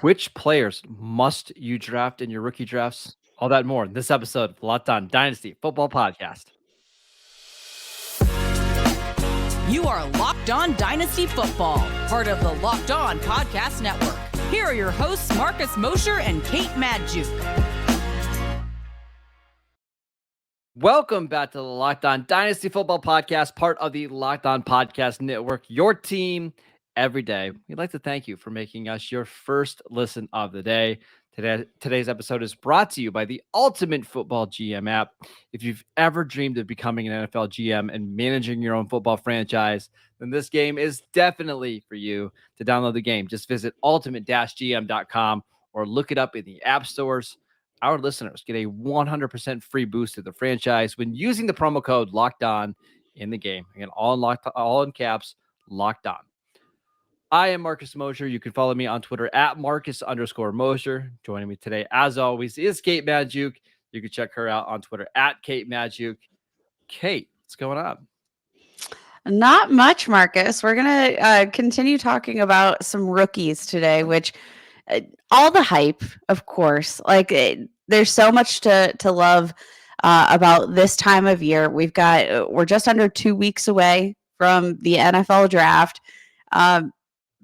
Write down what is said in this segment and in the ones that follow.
Which players must you draft in your rookie drafts? All that and more in this episode of Locked On Dynasty Football Podcast. You are Locked On Dynasty Football, part of the Locked On Podcast Network. Here are your hosts, Marcus Mosher and Kate Magdziuk. Welcome back to the Locked On Dynasty Football Podcast, part of the Locked On Podcast Network, your team every day. We'd like to thank you for making us your first listen of the day. Today's episode is brought to you by the Ultimate Football GM app. If you've ever dreamed of becoming an NFL GM and managing your own football franchise, then this game is definitely for you. To download the game, just visit ultimate-gm.com or look it up in the app stores. Our listeners get a 100% free boost to the franchise when using the promo code Locked On in the game. Again, all in caps, Locked On. I am Marcus Mosher. You can follow me on Twitter at Marcus_Mosher. Joining me today, as always, is Kate Magdziuk. You can check her out on Twitter at Kate Magdziuk. Kate, what's going on? Not much, Marcus. We're going to continue talking about some rookies today, which all the hype, of course. There's so much to love about this time of year. We're just under 2 weeks away from the NFL draft.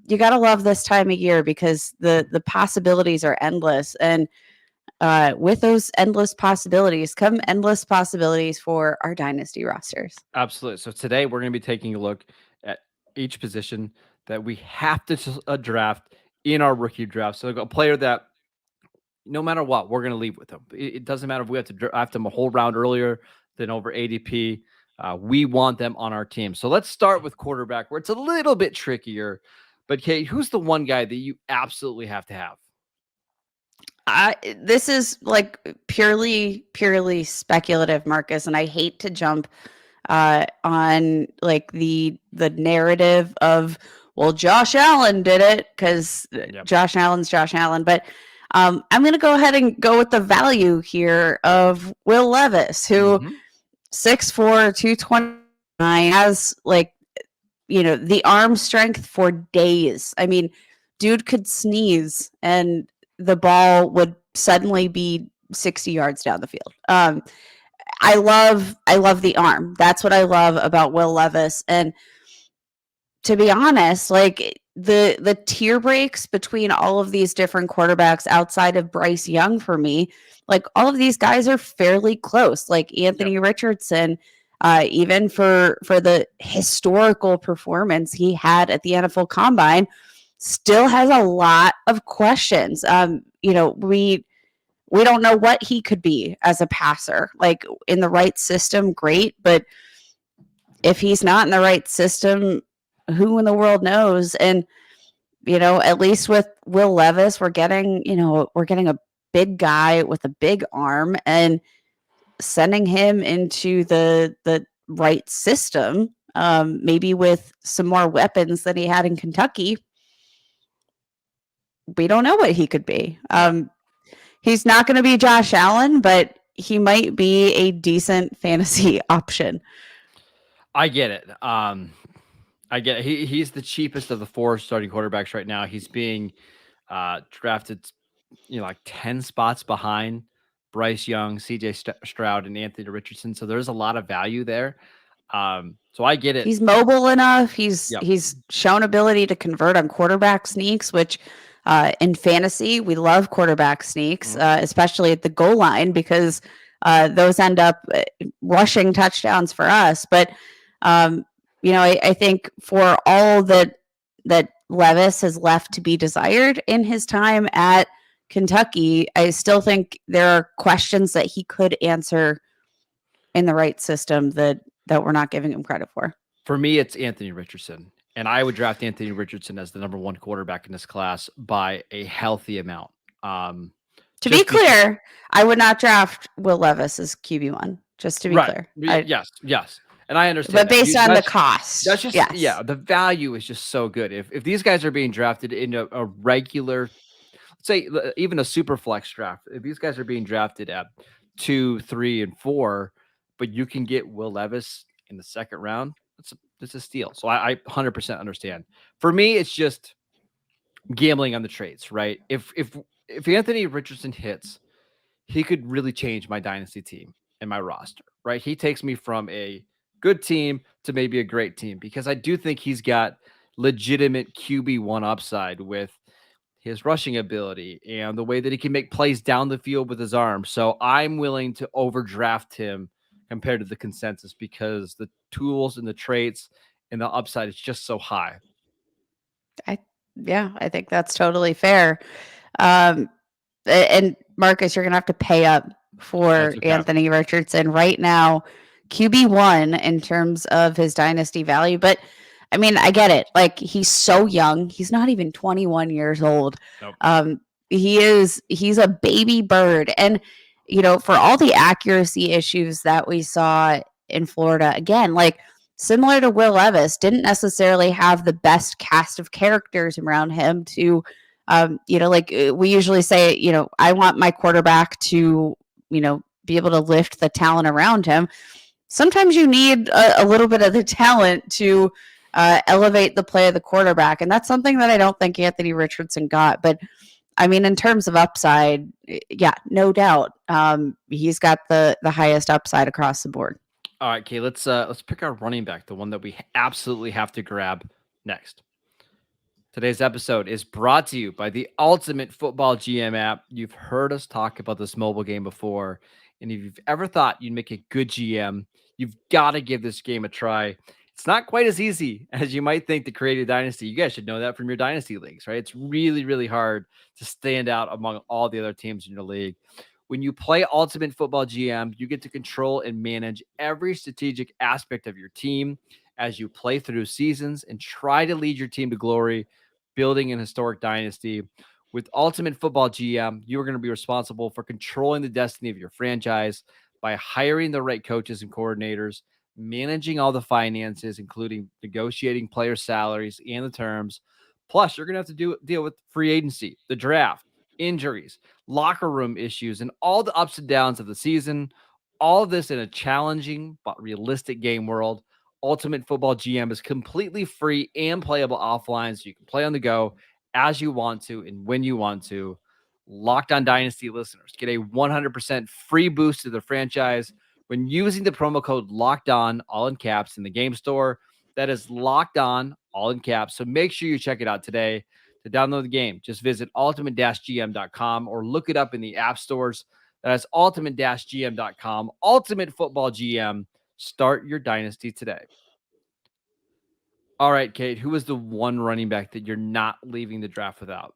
You got to love this time of year because the possibilities are endless. And with those endless possibilities come endless possibilities for our dynasty rosters. Absolutely. So today we're going to be taking a look at each position that we have to draft in our rookie draft. So a player that no matter what, we're going to leave with them. It doesn't matter if we have to draft them a whole round earlier than over ADP. We want them on our team. So let's start with quarterback, where it's a little bit trickier. But Kate, who's the one guy that you absolutely have to have? This is like purely speculative, Marcus, and I hate to jump on like the narrative of, well, Josh Allen did it because Josh Allen's Josh Allen. But I'm going to go ahead and go with the value here of Will Levis, who 6'4", 229, has the arm strength for days. I mean, dude could sneeze and the ball would suddenly be 60 yards down the field. I love the arm. That's what I love about Will Levis. And to be honest, like the tier breaks between all of these different quarterbacks outside of Bryce Young for me, like all of these guys are fairly close. Like Anthony Richardson, even for the historical performance he had at the NFL Combine, still has a lot of questions. We don't know what he could be as a passer. Like in the right system, great, but if he's not in the right system, who in the world knows? And at least with Will Levis, we're getting a big guy with a big arm, and sending him into the right system, maybe with some more weapons than he had in Kentucky. We don't know what he could be. He's not going to be Josh Allen, but he might be a decent fantasy option. I get it. I get it. He's the cheapest of the 4 starting quarterbacks right now. He's being drafted, like 10 spots behind Bryce Young, CJ Stroud, and Anthony Richardson. So there's a lot of value there. So I get it. He's mobile enough. He's shown ability to convert on quarterback sneaks, which in fantasy, we love quarterback sneaks, especially at the goal line, because those end up rushing touchdowns for us. But I think for all that Levis has left to be desired in his time at Kentucky, I still think there are questions that he could answer in the right system that we're not giving him credit for. For me, it's Anthony Richardson. And I would draft Anthony Richardson as the number 1 quarterback in this class by a healthy amount. To be clear, I would not draft Will Levis as QB1, just to be clear. Yes. And I understand. But based on the cost. That's just, the value is just so good. If these guys are being drafted in a regular, let's say even a super flex draft, if these guys are being drafted at 2, 3, and 4, but you can get Will Levis in the second round, it's a steal. So I 100% understand. For me, it's just gambling on the trades, right? If Anthony Richardson hits, he could really change my dynasty team and my roster, right? He takes me from a good team to maybe a great team because I do think he's got legitimate QB1 upside with his rushing ability and the way that he can make plays down the field with his arm. So I'm willing to overdraft him compared to the consensus because the tools and the traits and the upside is just so high. I think that's totally fair. Um, and Marcus, you're gonna have to pay up for That's okay. Anthony Richardson right now, QB1 in terms of his dynasty value. But I mean, I get it. Like he's so young. He's not even 21 years old. Nope. He's a baby bird. And for all the accuracy issues that we saw in Florida, again, like similar to Will Levis, didn't necessarily have the best cast of characters around him to we usually say, I want my quarterback to, be able to lift the talent around him. Sometimes you need a little bit of the talent to elevate the play of the quarterback. And that's something that I don't think Anthony Richardson got. But I mean, in terms of upside, yeah, no doubt. He's got the highest upside across the board. All right, Kay, let's pick our running back, the one that we absolutely have to grab next. Today's episode is brought to you by the Ultimate Football GM app. You've heard us talk about this mobile game before, and if you've ever thought you'd make a good GM, you've got to give this game a try. It's not quite as easy as you might think to create a dynasty. You guys should know that from your dynasty leagues, right? It's really, really hard to stand out among all the other teams in your league. When you play Ultimate Football GM, you get to control and manage every strategic aspect of your team as you play through seasons and try to lead your team to glory, building an historic dynasty. With Ultimate Football GM, you are going to be responsible for controlling the destiny of your franchise by hiring the right coaches and coordinators, managing all the finances, including negotiating player salaries and the terms. Plus, you're going to have to deal with free agency, the draft, injuries, locker room issues, and all the ups and downs of the season. All of this in a challenging but realistic game world. Ultimate Football GM is completely free and playable offline, so you can play on the go as you want to and when you want to. Locked On Dynasty listeners get a 100% free boost to the franchise when using the promo code Locked On, all in caps, in the game store. That is Locked On, all in caps. So make sure you check it out today. To download the game, just visit ultimate-gm.com or look it up in the app stores. That's ultimate-gm.com. Ultimate Football GM. Start your dynasty today. All right, Kate, who is the one running back that you're not leaving the draft without?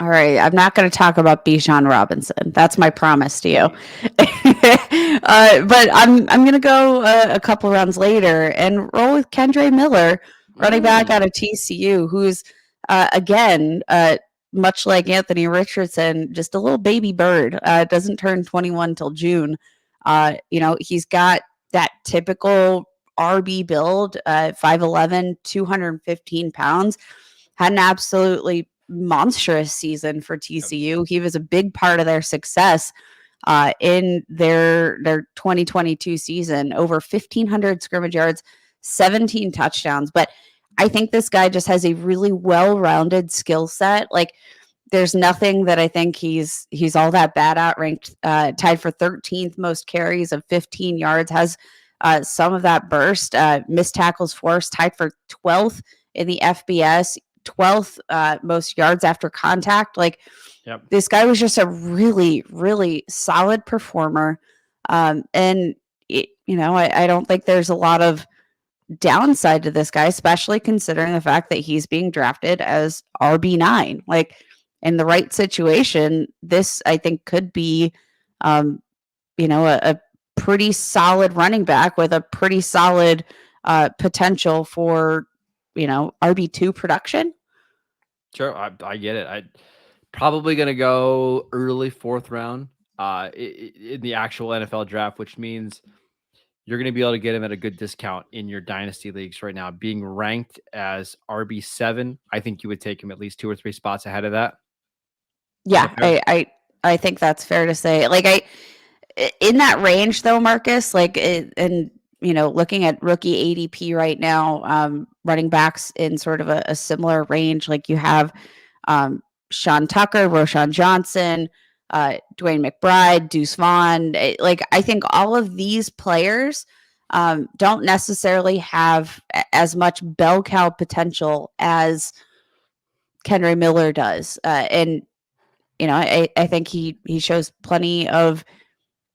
All right, I'm not going to talk about Bijan Robinson. That's my promise to you. But I'm going to go a couple rounds later and roll with Kendre Miller, running back out of TCU, who's again, much like Anthony Richardson, just a little baby bird. Doesn't turn 21 till June. He's got that typical RB build, 5'11", 215 pounds. Had an absolutely monstrous season for TCU. He was a big part of their success in their 2022 season. Over 1,500 scrimmage yards, 17 touchdowns. But I think this guy just has a really well-rounded skill set. Like, there's nothing that I think he's all that bad at. Ranked tied for 13th most carries of 15 yards. Has some of that burst. Missed tackles forced, tied for 12th in the FBS. 12th most yards after contact. Like, This guy was just a really, really solid performer. I don't think there's a lot of downside to this guy, especially considering the fact that he's being drafted as RB9. Like, in the right situation, this I think could be, a pretty solid running back with a pretty solid potential for, RB2 production. Sure, I get it. I probably going to go early 4th round in the actual NFL draft, which means you're going to be able to get him at a good discount in your dynasty leagues right now. Being ranked as RB7, I think you would take him at least 2 or 3 spots ahead of that. Yeah, I think that's fair to say. Like, in that range though, Marcus, and looking at rookie ADP right now, running backs in sort of a similar range, like you have Sean Tucker, Roshan Johnson, Dwayne McBride, Deuce Vaughn. I think all of these players don't necessarily have as much bell cow potential as Kendra Miller does. And I think he shows plenty of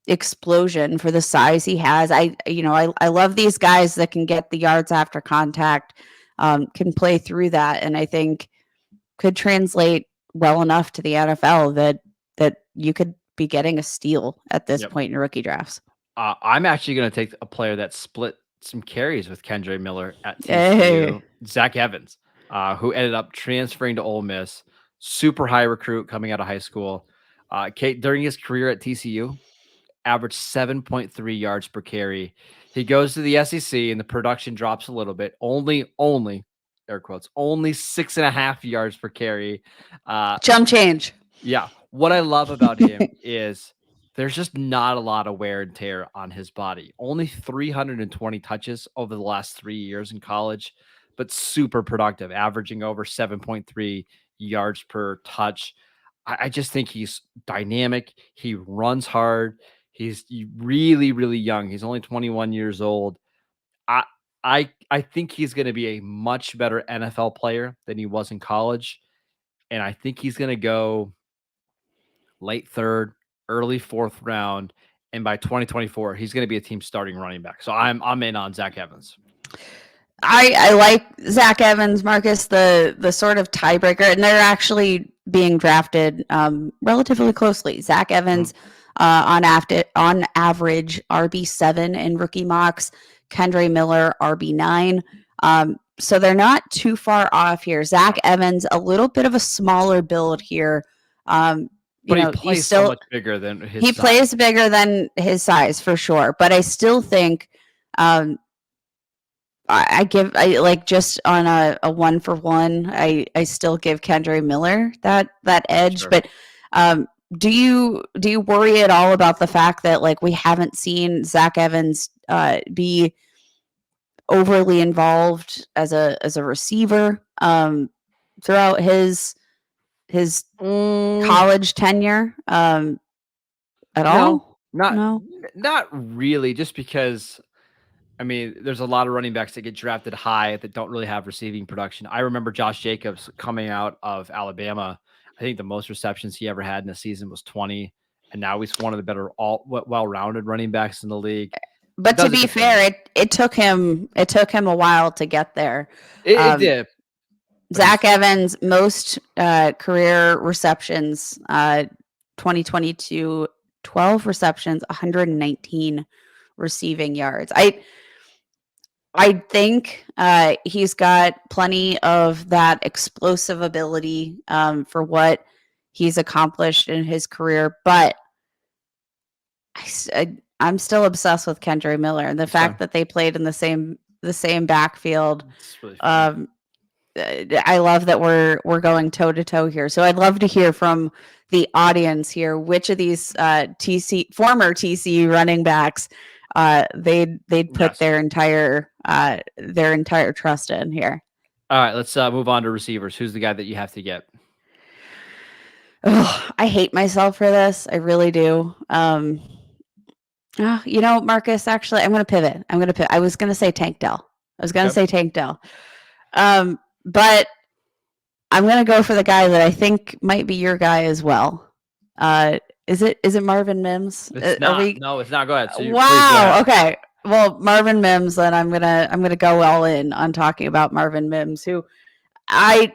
explosion for the size he has. I love these guys that can get the yards after contact, can play through that, and I think could translate well enough to the NFL that you could be getting a steal at this point in rookie drafts. I'm actually going to take a player that split some carries with Kendra Miller at TCU, Hey. Zach Evans, who ended up transferring to Ole Miss. Super high recruit coming out of high school. Kate, during his career at TCU, averaged 7.3 yards per carry. He goes to the SEC and the production drops a little bit. Only air quotes, only 6.5 yards per carry. Jump change. Yeah. What I love about him is there's just not a lot of wear and tear on his body. Only 320 touches over the last 3 years in college, but super productive, averaging over 7.3 yards per touch. I just think he's dynamic. He runs hard. He's really, really young. He's only 21 years old. I think he's going to be a much better NFL player than he was in college. And I think he's going to go late third, early fourth round. And by 2024, he's going to be a team starting running back. So I'm in on Zach Evans. I like Zach Evans, Marcus, the sort of tiebreaker, and they're actually being drafted relatively closely. Zach Evans on average RB7 in rookie mocks, Kendra Miller RB9. So they're not too far off here. Zach Evans, a little bit of a smaller build here. But he plays so much bigger than his size. Plays bigger than his size for sure. But I still think just on a 1-for-1, I still give Kendra Miller that edge. Sure. But do you worry at all about the fact that we haven't seen Zach Evans be overly involved as a receiver throughout his college tenure at all? Not really, just because there's a lot of running backs that get drafted high that don't really have receiving production. I remember Josh Jacobs coming out of Alabama. I think the most receptions he ever had in a season was 20, and now he's one of the better well-rounded running backs in the league. But to be fair, it took him a while to get there. It did. Zach Evans, most career receptions, 2022, 12 receptions, 119 receiving yards. I think he's got plenty of that explosive ability for what he's accomplished in his career, but I'm still obsessed with Kendra Miller and the fact that they played in the same backfield. Really I love that we're going toe to toe here. So I'd love to hear from the audience here which of these former TCU running backs they'd put their entire trust in here. All right, let's move on to receivers. Who's the guy that you have to get? Oh, I hate myself for this. I really do. Marcus, actually, I'm going to pivot. I was going to say Tank Dell. But I'm going to go for the guy that I think might be your guy as well. Is it Marvin Mims? It's not. No, it's not. Go ahead. So wow. Okay. Well, Marvin Mims, then I'm gonna go all in on talking about Marvin Mims, who I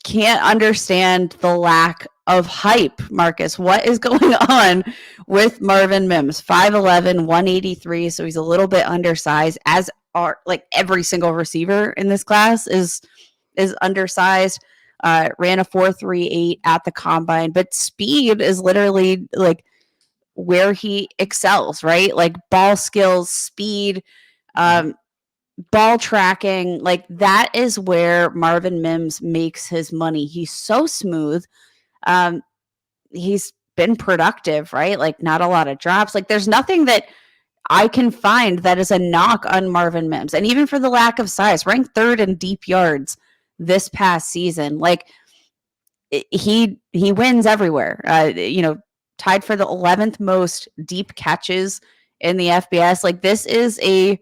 can't understand the lack of hype. Marcus, what is going on with Marvin Mims? 5'11", 183, so he's a little bit undersized, as are every single receiver in this class is undersized. Ran a 4.38 at the combine, but speed is literally where he excels, right? Ball skills, speed, ball tracking, that is where Marvin Mims makes his money. He's so smooth. He's been productive, right? Not a lot of drops. There's nothing that I can find that is a knock on Marvin Mims. And even for the lack of size, ranked third in deep yards this past season. Like, he wins everywhere. Tied for the 11th most deep catches in the FBS. Like, this is a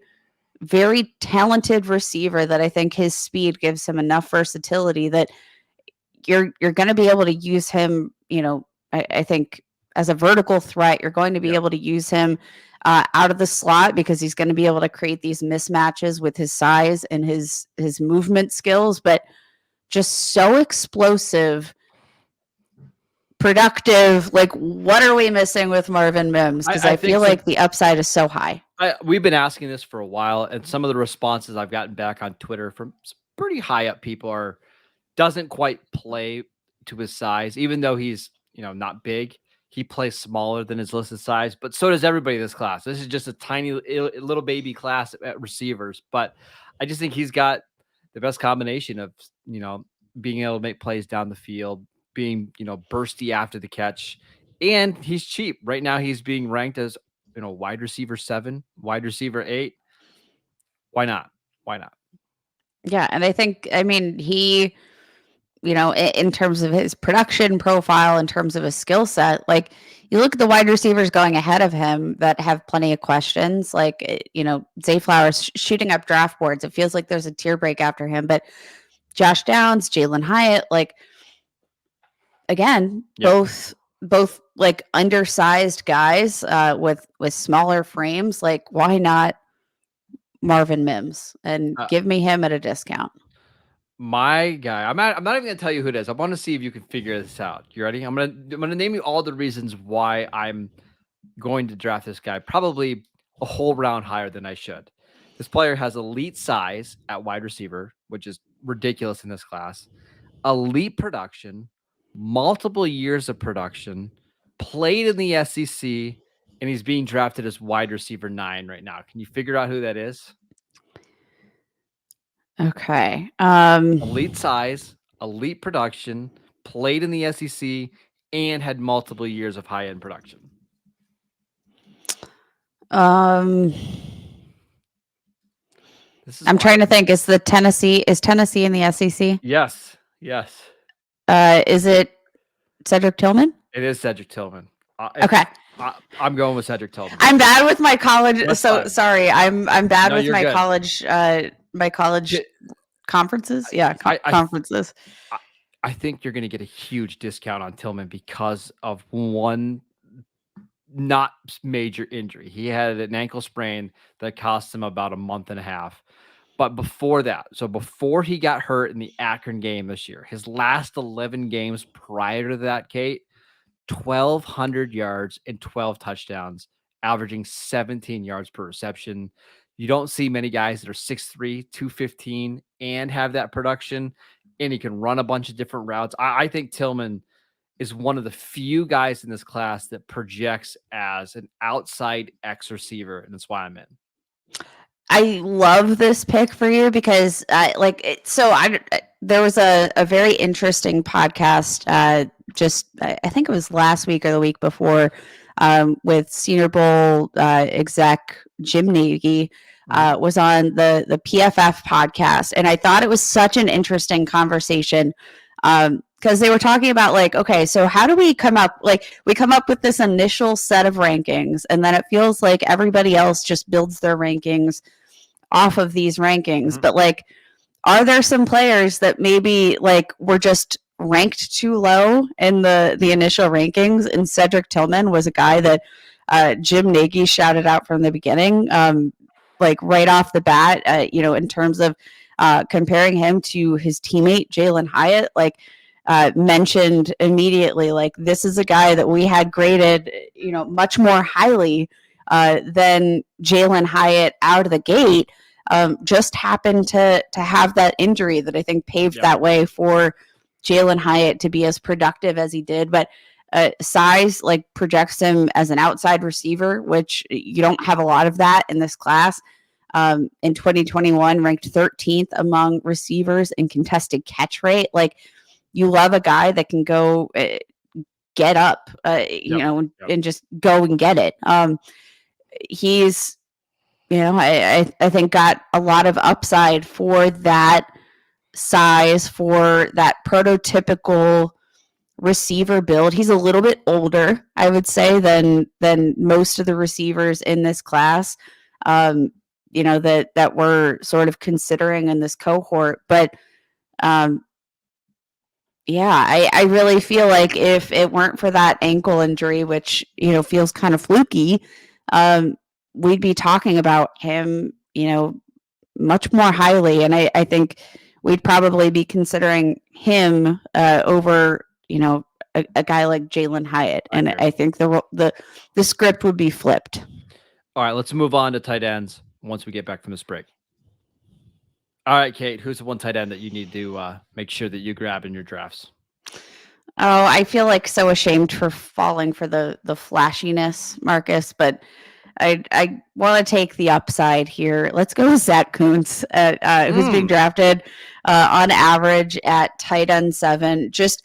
very talented receiver that I think his speed gives him enough versatility that you're going to be able to use him, I think as a vertical threat. You're going to be able to use him out of the slot because he's going to be able to create these mismatches with his size and his movement skills, but just so explosive, productive. Like, what are we missing with Marvin Mims? Because I feel like the upside is so high. We've been asking this for a while, and some of the responses I've gotten back on Twitter from pretty high up people are doesn't quite play to his size, even though he's not big. He plays smaller than his listed size, but so does everybody in this class. This is just a tiny little baby class at receivers, but I just think he's got the best combination of being able to make plays down the field, being bursty after the catch, and he's cheap. Right now he's being ranked as wide receiver 7, wide receiver 8. Why not? Yeah, and I think, he, in terms of his production profile, in terms of his skill set, like, you look at the wide receivers going ahead of him that have plenty of questions, like, Zay Flowers shooting up draft boards. It feels like there's a tier break after him, but Josh Downs, Jalen Hyatt, like, again, both like undersized guys with smaller frames. Like, why not Marvin Mims and give me him at a discount? My guy, I'm not even gonna tell you who it is. I want to see if you can figure this out. You ready? I'm gonna name you all the reasons why I'm going to draft this guy, probably a whole round higher than I should. This player has elite size at wide receiver, which is ridiculous in this class. Elite production, multiple years of production, played in the SEC, and he's being drafted as wide receiver 9 right now. Can you figure out who that is? Okay. Elite size, elite production, played in the SEC, and had multiple years of high-end production. I'm trying to think. Is Tennessee in the SEC? Yes. Is it Cedric Tillman? It is Cedric Tillman. Okay. I'm going with Cedric Tillman. I'm bad with my college. Sorry. I'm bad with my good. college conferences. Yeah, conferences. I think you're going to get a huge discount on Tillman because of one not major injury. He had an ankle sprain that cost him about a month and a half. But before that, so before he got hurt in the Akron game this year, his last 11 games prior to that, Kate, 1,200 yards and 12 touchdowns, averaging 17 yards per reception. You don't see many guys that are 6'3", 215, and have that production, and he can run a bunch of different routes. I think Tillman is one of the few guys in this class that projects as an outside X receiver, and that's why I'm in. I love this pick for you because there was a very interesting podcast I think it was last week or the week before with Senior Bowl exec Jim Nagy was on the PFF podcast, and I thought it was such an interesting conversation because they were talking about, like, okay, so how do we come up with this initial set of rankings, and then it feels like everybody else just builds their rankings off of these rankings. Mm-hmm. But, like, are there some players that maybe, like, were just ranked too low in the initial rankings? And Cedric Tillman was a guy that Jim Nagy shouted out from the beginning, like right off the bat, in terms of comparing him to his teammate Jalen Hyatt, like mentioned immediately, like, this is a guy that we had graded, much more highly than Jalen Hyatt out of the gate. Just happened to have that injury that I think paved that way for Jalen Hyatt to be as productive as he did. But size, like, projects him as an outside receiver, which you don't have a lot of that in this class. In 2021, ranked 13th among receivers in contested catch rate. Like, you love a guy that can go get up, and just go and get it. He's I think got a lot of upside for that size, for that prototypical receiver build. He's a little bit older, I would say, than most of the receivers in this class. That we're sort of considering in this cohort. But I really feel like if it weren't for that ankle injury, which feels kind of fluky, we'd be talking about him, much more highly. And I think we'd probably be considering him over, a guy like Jalen Hyatt. And I think the script would be flipped. All right, let's move on to tight ends once we get back from this break. All right, Kate, who's the one tight end that you need to make sure that you grab in your drafts? Oh, I feel like so ashamed for falling for the flashiness, Marcus, but I want to take the upside here. Let's go with Zach Kuntz, who's being drafted on average at tight end 7. Just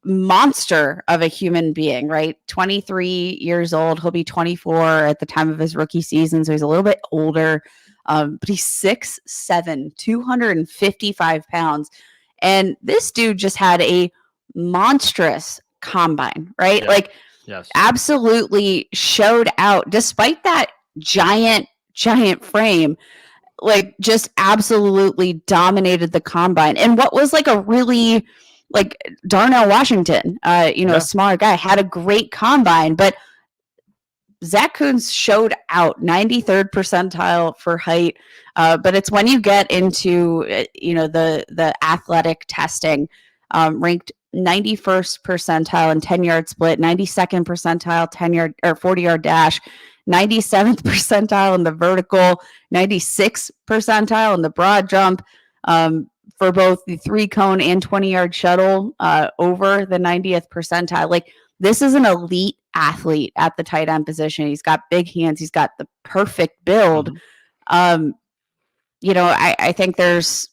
monster of a human being, right? 23 years old. He'll be 24 at the time of his rookie season, so he's a little bit older. But he's 6'7", 255 pounds. And this dude just had a monstrous combine, right? Yeah. Yes. Absolutely showed out despite that giant frame, like just absolutely dominated the combine. And what was like a really like Darnell Washington, smart guy, had a great combine, but Zach Kuntz showed out 93rd percentile for height. But it's when you get into, the athletic testing, ranked 91st percentile in 10-yard split, 92nd percentile 10-yard or 40-yard dash, 97th percentile in the vertical, 96th percentile in the broad jump, for both the 3-cone and 20-yard shuttle, over the 90th percentile. Like, this is an elite athlete at the tight end position. He's got big hands. He's got the perfect build. I think there's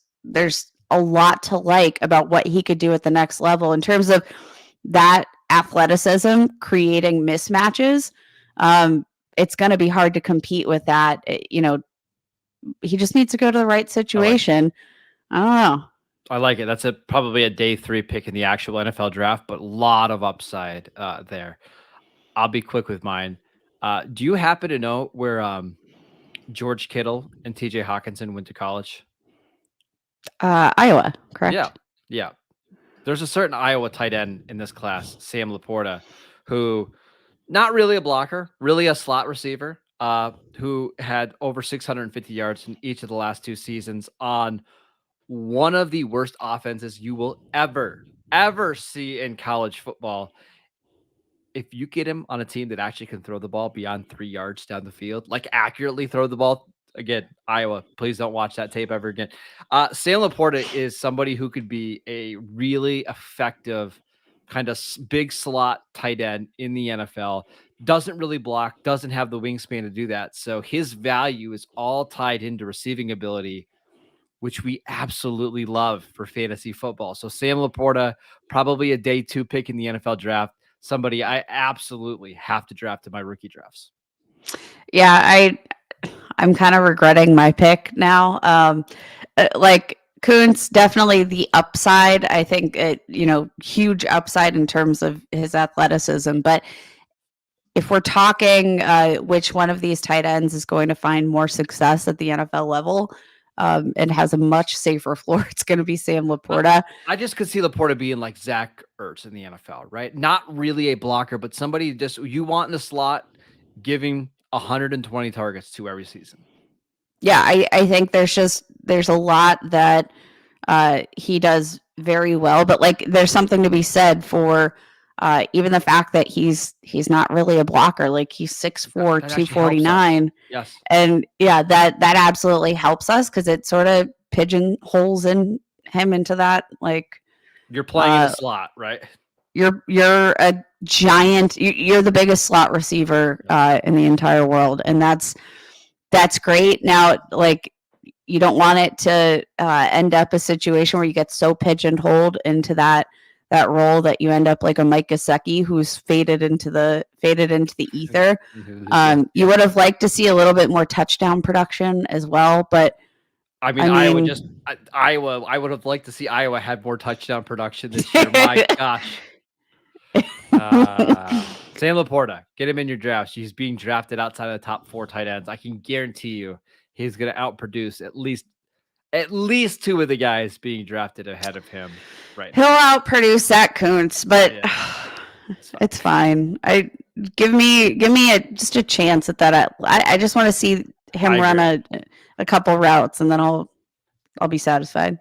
a lot to like about what he could do at the next level in terms of that athleticism, creating mismatches. It's going to be hard to compete with that. He just needs to go to the right situation. I don't know. I like it. That's probably a day 3 pick in the actual NFL draft, but a lot of upside there. I'll be quick with mine. Do you happen to know where George Kittle and TJ Hawkinson went to college? Iowa, correct? Yeah. There's a certain Iowa tight end in this class, Sam Laporta, who not really a blocker, really a slot receiver, who had over 650 yards in each of the last 2 seasons on one of the worst offenses you will ever see in college football. If you get him on a team that actually can throw the ball beyond 3 yards down the field, like accurately throw the ball, again, Iowa, please don't watch that tape ever again. Sam Laporta is somebody who could be a really effective kind of big slot tight end in the NFL. Doesn't really block, doesn't have the wingspan to do that. So his value is all tied into receiving ability, which we absolutely love for fantasy football. So Sam Laporta, probably a day 2 pick in the NFL draft. Somebody I absolutely have to draft in my rookie drafts. Yeah, I'm kind of regretting my pick now. Like Kuntz, definitely the upside. I think huge upside in terms of his athleticism. But if we're talking which one of these tight ends is going to find more success at the NFL level, and has a much safer floor, it's going to be Sam Laporta. I just could see Laporta being like Zach Ertz in the NFL, right? Not really a blocker, but somebody just you want in the slot, giving 120 targets to every season. Yeah, I think there's a lot that he does very well, but like there's something to be said for even the fact that he's not really a blocker. Like he's 6'4", 249. Yes. And yeah, that absolutely helps us because it sort of pigeonholes him into that. Like you're playing in the slot, right? You're a giant. You're the biggest slot receiver in the entire world, and that's great. Now, like you don't want it to end up a situation where you get so pigeonholed into that that role that you end up like a Mike Gesicki who's faded into the ether. You would have liked to see a little bit more touchdown production as well, but I mean, Iowa. I would have liked to see Iowa had more touchdown production this year. My gosh. Sam Laporta, get him in your draft. He's being drafted outside of the top 4 tight ends. I can guarantee you he's going to outproduce at least 2 of the guys being drafted ahead of him. Right. He'll outproduce Zach Kuntz, but it's fine. Give me just a chance at that. I just want to see him run a couple routes, and then I'll be satisfied.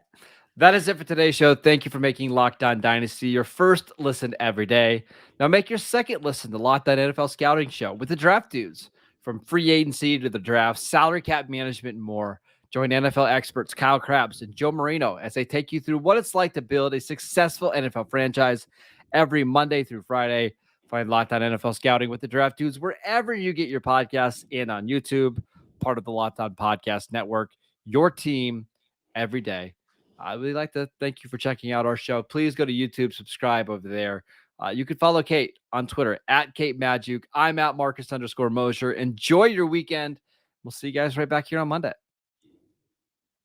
That is it for today's show. Thank you for making Locked On Dynasty your first listen every day. Now make your second listen to Locked On NFL Scouting Show with the draft dudes. From free agency to the draft, salary cap management, and more. Join NFL experts Kyle Krabs and Joe Marino as they take you through what it's like to build a successful NFL franchise every Monday through Friday. Find Locked On NFL Scouting with the draft dudes wherever you get your podcasts and on YouTube, part of the Locked On Podcast Network, your team every day. I really like to thank you for checking out our show. Please go to YouTube, subscribe over there. You can follow Kate on Twitter at Kate Magdziuk. I'm at Marcus _Mosher. Enjoy your weekend. We'll see you guys right back here on Monday.